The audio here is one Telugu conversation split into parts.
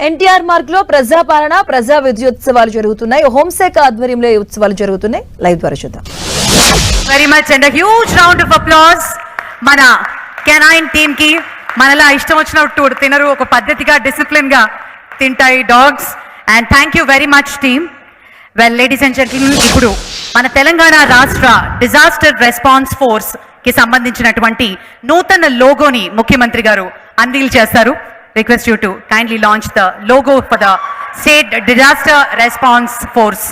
ఎన్టీఆర్ మార్గ్ లో ప్రజాపాలన ప్రజా విద్యోత్సవాలు జరుగుతున్నాయి. హోంశాఖ ఆధ్వర్యంలో ఈ ఉత్సవాలు జరుగుతున్నాయి. లైవ్ ద్వారా చూద్దాం. Very much and huge round of applause మన కెనైన్ టీమ్ కి. మనలా ఇష్టం వచ్చినట్టు తినరు, ఒక పద్ధతిగా డిసిప్లిన్ గా తింటాయి dogs. And thank you very much team. Well ladies and gentlemen, ఇప్పుడు మన తెలంగాణ రాష్ట్ర డిజాస్టర్ రెస్పాన్స్ ఫోర్స్ కి సంబంధించినటువంటి నూతన లోగోని ముఖ్యమంత్రి గారు అన్వీల్ చేస్తారు. Request you to kindly launch the logo for the State Disaster Response Force.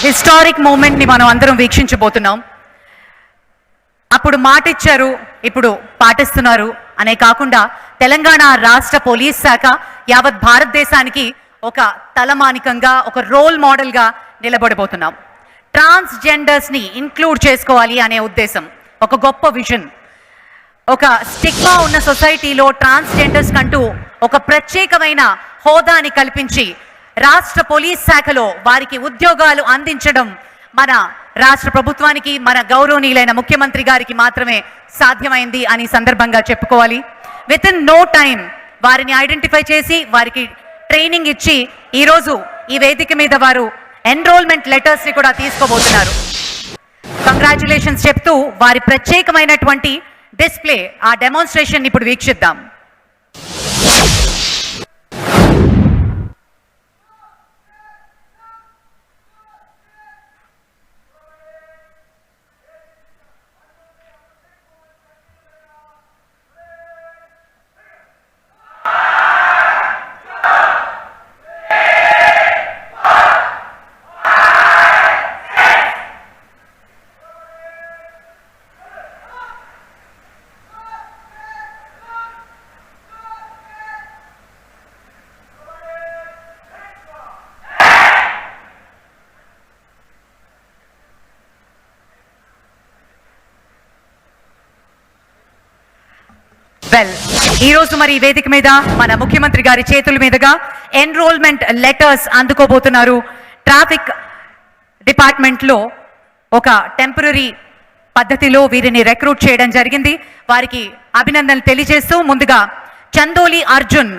Historic moment ని మనం అందరం వీక్షించబోతున్నాం. అప్పుడు మాట ఇచ్చారు, ఇప్పుడు పాటిస్తున్నారు అనే కాకుండా తెలంగాణ రాష్ట్ర పోలీస్ శాఖ యావత్ భారతదేశానికి ఒక తలమానికంగా, ఒక రోల్ మోడల్ గా నిలబడబోతున్నాం. ట్రాన్స్జెండర్స్ ని ఇంక్లూడ్ చేసుకోవాలి అనే ఉద్దేశం, ఒక గొప్ప విజన్. ఒక స్టిగ్మా ఉన్న సొసైటీలో ట్రాన్స్జెండర్స్ కంటూ ఒక ప్రత్యేకమైన హోదాని కల్పించి రాష్ట్ర పోలీస్ శాఖలో వారికి ఉద్యోగాలు అందించడం మన రాష్ట్ర ప్రభుత్వానికి, మన గౌరవనీయులైన ముఖ్యమంత్రి గారికి మాత్రమే సాధ్యమైంది అని సందర్భంగా చెప్పుకోవాలి. విత్ ఇన్ నో టైం వారిని ఐడెంటిఫై చేసి వారికి ట్రైనింగ్ ఇచ్చి ఈరోజు ఈ వేదిక మీద వారు ఎన్రోల్మెంట్ లెటర్స్ ని కూడా తీసుకోబోతున్నారు. కంగ్రాచులేషన్స్ చెప్తూ వారి ప్రత్యేకమైనటువంటి డిస్ప్లే, ఆ డెమాన్స్ట్రేషన్ ఇప్పుడు వీక్షిద్దాం. వెల్, ఈ రోజు మరి ఈ వేదిక మీద మన ముఖ్యమంత్రి గారి చేతుల మీదుగా ఎన్రోల్మెంట్ లెటర్స్ అందుకోబోతున్నారు. ట్రాఫిక్ డిపార్ట్మెంట్ లో ఒక టెంపరరీ పద్ధతిలో వీరిని రిక్రూట్ చేయడం జరిగింది. వారికి అభినందనలు తెలియజేస్తూ ముందుగా చందోలి అర్జున్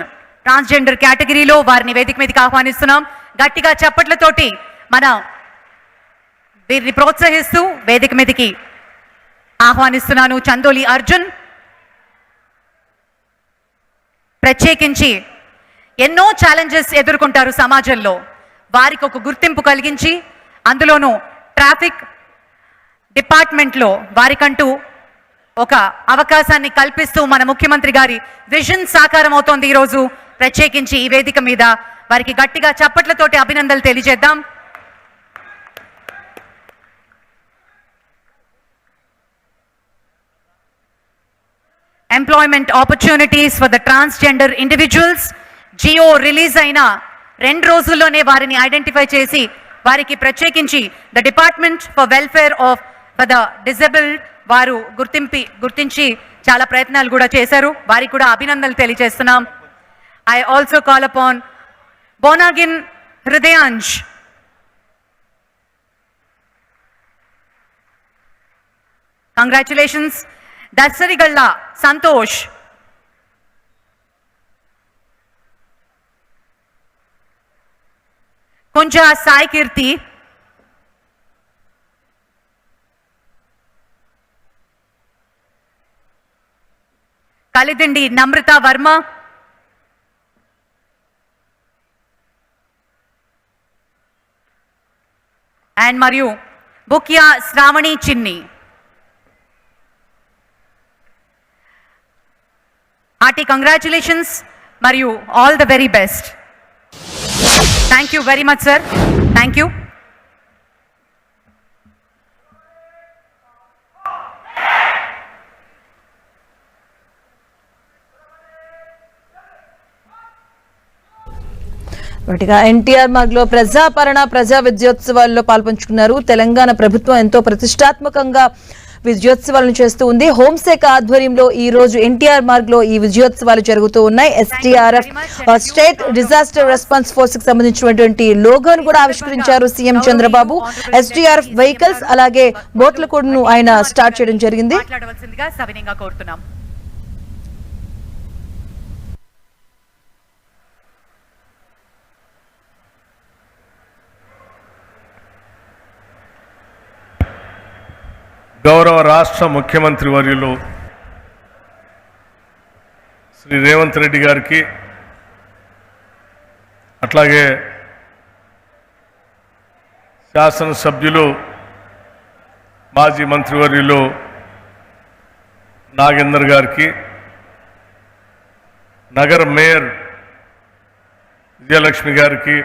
ట్రాన్స్జెండర్ కేటగిరీలో వారిని వేదిక మీదకి ఆహ్వానిస్తున్నాం. గట్టిగా చప్పట్లతోటి మనం వీరిని ప్రోత్సహిస్తూ వేదిక మీదకి ఆహ్వానిస్తున్నాను. చందోలి అర్జున్ ప్రత్యేకించి ఎన్నో ఛాలెంజెస్ ఎదుర్కొంటారు సమాజంలో, వారికి ఒక గుర్తింపు కలిగించి అందులోనూ ట్రాఫిక్ డిపార్ట్మెంట్లో వారికంటూ ఒక అవకాశాన్ని కల్పిస్తూ మన ముఖ్యమంత్రి గారి విజన్ సాకారం అవుతోంది. ఈరోజు ప్రత్యేకించి ఈ వేదిక మీద వారికి గట్టిగా చప్పట్లతోటి అభినందనలు తెలియజేద్దాం. Employment opportunities for the transgender individuals GO release అయిన 2 రోజుల్లోనే వారిని ఐడెంటిఫై చేసి వారికి ప్రత్యేకించి the department for welfare of for the disabled వారు గుర్తించి చాలా ప్రయత్నాలు కూడా చేశారు. వారికి కూడా అభినందనలు తెలియజేస్తున్నాం. I also call upon Bonagin Hrudayansh. Congratulations. Darsharigalla Santosh, Konchem Sai Keerthi, Kalidindi Namratha Varma, and మరియు బుక్యా శ్రావణి చిన్ని. హార్టీ కంగ్రాచులేషన్స్ మరియు all the very best. Thank you very much sir. Thank you. వాటిగా ఎన్టీఆర్ మార్గ్ లో ప్రజాపాలన ప్రజా విద్యోత్సవాల్లో పాల్పంచుకున్నారు. తెలంగాణ ప్రభుత్వం ఎంతో ప్రతిష్టాత్మకంగా విజయోత్సవాలను చేస్తూ ఉంది. హోంశాఖ ఆధ్వర్యంలో ఈ రోజు ఎన్టీఆర్ మార్గ్ లో ఈ విజయోత్సవాలు జరుగుతూ ఉన్నాయి. SDRF state disaster response force కి సంబంధించినటువంటి లోగోను కూడా ఆవిష్కరించారు సీఎం చంద్రబాబు. SDRF వెహికల్స్ అలాగే బోట్ల కూడా ఆయన స్టార్ట్ చేయడం జరిగింది. గౌరవ రాష్ట్ర ముఖ్యమంత్రి వర్యులు శ్రీ రేవంత్ రెడ్డి గారికి, అట్లాగే శాసనసభ్యులు మాజీ మంత్రివర్యులు నాగేందర్ గారికి, నగర మేయర్ విజయలక్ష్మి గారికి,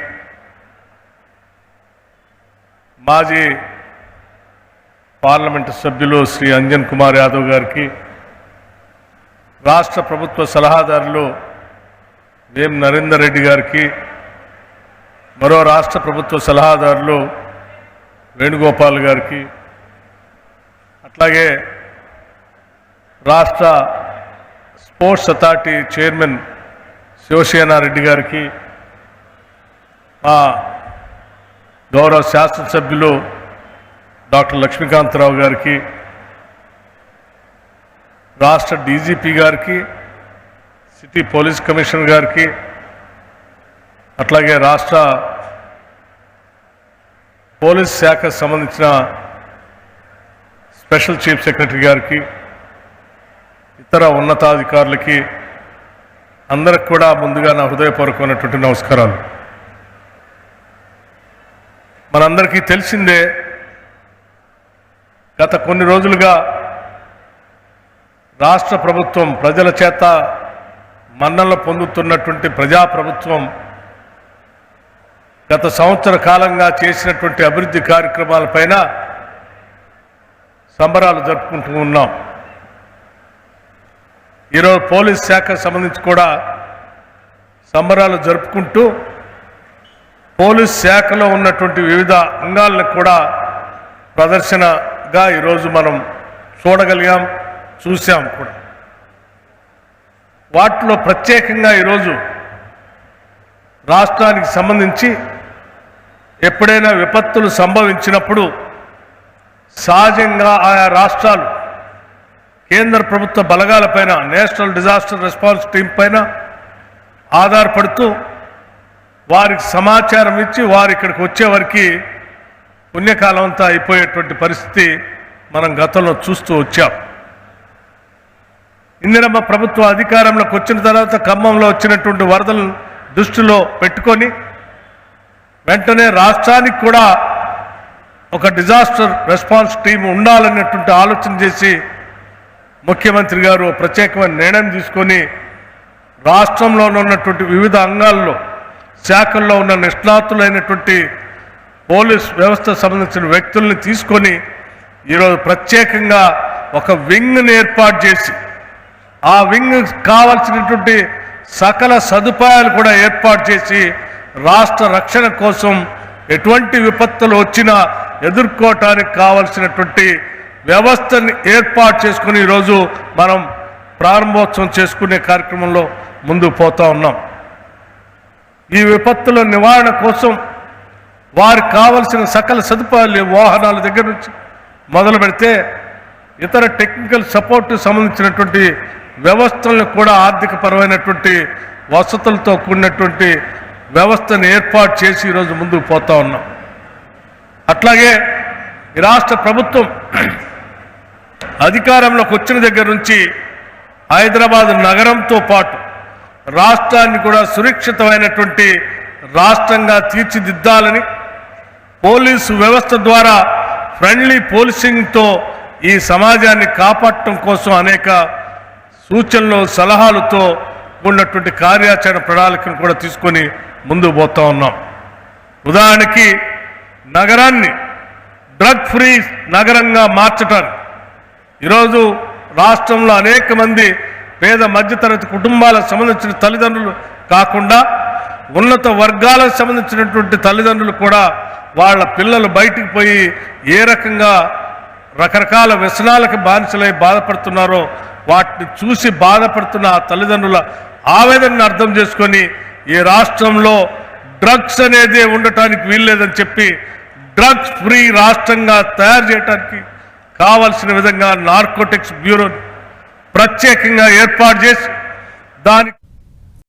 మాజీ పార్లమెంటు సభ్యులు శ్రీ అంజన్ కుమార్ యాదవ్ గారికి, రాష్ట్ర ప్రభుత్వ సలహాదారులు వేం నరేందర్ రెడ్డి గారికి, మరో రాష్ట్ర ప్రభుత్వ సలహాదారులు వేణుగోపాల్ గారికి, అట్లాగే రాష్ట్ర స్పోర్ట్స్ అథారిటీ చైర్మన్ శివసేనారెడ్డి గారికి, మా గౌరవ శాసనసభ్యులు డాక్టర్ లక్ష్మీకాంతరావు గారికి, రాష్ట్ర డీజీపీ గారికి, సిటీ పోలీస్ కమిషనర్ గారికి, అట్లాగే రాష్ట్ర పోలీస్ శాఖకు సంబంధించిన స్పెషల్ చీఫ్ సెక్రటరీ గారికి, ఇతర ఉన్నతాధికారులకి అందరికి కూడా ముందుగా నా హృదయపూర్వకమైనటువంటి నమస్కారాలు. మనందరికీ తెలిసిందే, గత కొన్ని రోజులుగా రాష్ట్ర ప్రభుత్వం ప్రజల చేత మన్ననలు పొందుతున్నటువంటి ప్రజాప్రభుత్వం గత సంవత్సర కాలంగా చేసినటువంటి అభివృద్ధి కార్యక్రమాలపైన సంబరాలు జరుపుకుంటూ ఉన్నాం. ఈరోజు పోలీస్ శాఖకు సంబంధించి కూడా సంబరాలు జరుపుకుంటూ పోలీస్ శాఖలో ఉన్నటువంటి వివిధ అంగాలను కూడా ప్రదర్శనగా ఈరోజు మనం చూడగలిగాం, చూసాం కూడా. వాటిలో ప్రత్యేకంగా ఈరోజు రాష్ట్రానికి సంబంధించి ఎప్పుడైనా విపత్తులు సంభవించినప్పుడు సహజంగా ఆయా రాష్ట్రాలు కేంద్ర ప్రభుత్వ బలగాలపైన, నేషనల్ డిజాస్టర్ రెస్పాన్స్ టీం పైన ఆధారపడుతూ వారికి సమాచారం ఇచ్చి వారు ఇక్కడికి వచ్చేవరకు పుణ్యకాలం అంతా అయిపోయేటువంటి పరిస్థితి మనం గతంలో చూస్తూ వచ్చాం. ఇందిరమ్మ ప్రభుత్వం అధికారంలోకి వచ్చిన తర్వాత ఖమ్మంలో వచ్చినటువంటి వరదలను దృష్టిలో పెట్టుకొని వెంటనే రాష్ట్రానికి కూడా ఒక డిజాస్టర్ రెస్పాన్స్ టీం ఉండాలనేటువంటి ఆలోచన చేసి ముఖ్యమంత్రి గారు ప్రత్యేకమైన నిర్ణయం తీసుకొని రాష్ట్రంలో ఉన్నటువంటి వివిధ అంగాల్లో శాఖల్లో ఉన్న నిష్ణాతులైనటువంటి పోలీస్ వ్యవస్థకు సంబంధించిన వ్యక్తుల్ని తీసుకొని ఈరోజు ప్రత్యేకంగా ఒక వింగ్ని ఏర్పాటు చేసి ఆ వింగ్ కావాల్సినటువంటి సకల సదుపాయాలు కూడా ఏర్పాటు చేసి రాష్ట్ర రక్షణ కోసం ఎటువంటి విపత్తులు వచ్చినా ఎదుర్కోవటానికి కావలసినటువంటి వ్యవస్థని ఏర్పాటు చేసుకుని ఈరోజు మనం ప్రారంభోత్సవం చేసుకునే కార్యక్రమంలో ముందుకు పోతా ఉన్నాం. ఈ విపత్తుల నివారణ కోసం వారికి కావలసిన సకల సదుపాయాలు, వాహనాల దగ్గర నుంచి మొదలు పెడితే ఇతర టెక్నికల్ సపోర్ట్ సంబంధించినటువంటి వ్యవస్థలను కూడా ఆర్థిక పరమైనటువంటి వసతులతో కూడినటువంటి వ్యవస్థను ఏర్పాటు చేసి ఈరోజు ముందుకు పోతా ఉన్నాం. అట్లాగే ఈ రాష్ట్ర ప్రభుత్వం అధికారంలోకి వచ్చిన దగ్గర నుంచి హైదరాబాద్ నగరంతో పాటు రాష్ట్రాన్ని కూడా సురక్షితమైనటువంటి రాష్ట్రంగా తీర్చిదిద్దాలని, పోలీసు వ్యవస్థ ద్వారా ఫ్రెండ్లీ పోలీసింగ్తో ఈ సమాజాన్ని కాపాడటం కోసం అనేక సూచనలు సలహాలతో ఉన్నటువంటి కార్యాచరణ ప్రణాళికను కూడా తీసుకొని ముందుకు పోతా ఉన్నాం. ఉదాహరణకి నగరాన్ని డ్రగ్ ఫ్రీ నగరంగా మార్చడానికి ఈరోజు రాష్ట్రంలో అనేక మంది పేద మధ్యతరగతి కుటుంబాలకు సంబంధించిన తల్లిదండ్రులు కాకుండా ఉన్నత వర్గాలకు సంబంధించినటువంటి తల్లిదండ్రులు కూడా వాళ్ళ పిల్లలు బయటికి పోయి ఏ రకంగా రకరకాల వ్యసనాలకు బానిసలై బాధపడుతున్నారో వాటిని చూసి బాధపడుతున్న ఆ తల్లిదండ్రుల ఆవేదనను అర్థం చేసుకొని ఈ రాష్ట్రంలో డ్రగ్స్ అనేది ఉండటానికి వీల్లేదని చెప్పి డ్రగ్స్ ఫ్రీ రాష్ట్రంగా తయారు చేయడానికి కావలసిన విధంగా నార్కోటిక్స్ బ్యూరో ప్రత్యేకంగా ఏర్పాటు చేసి దానికి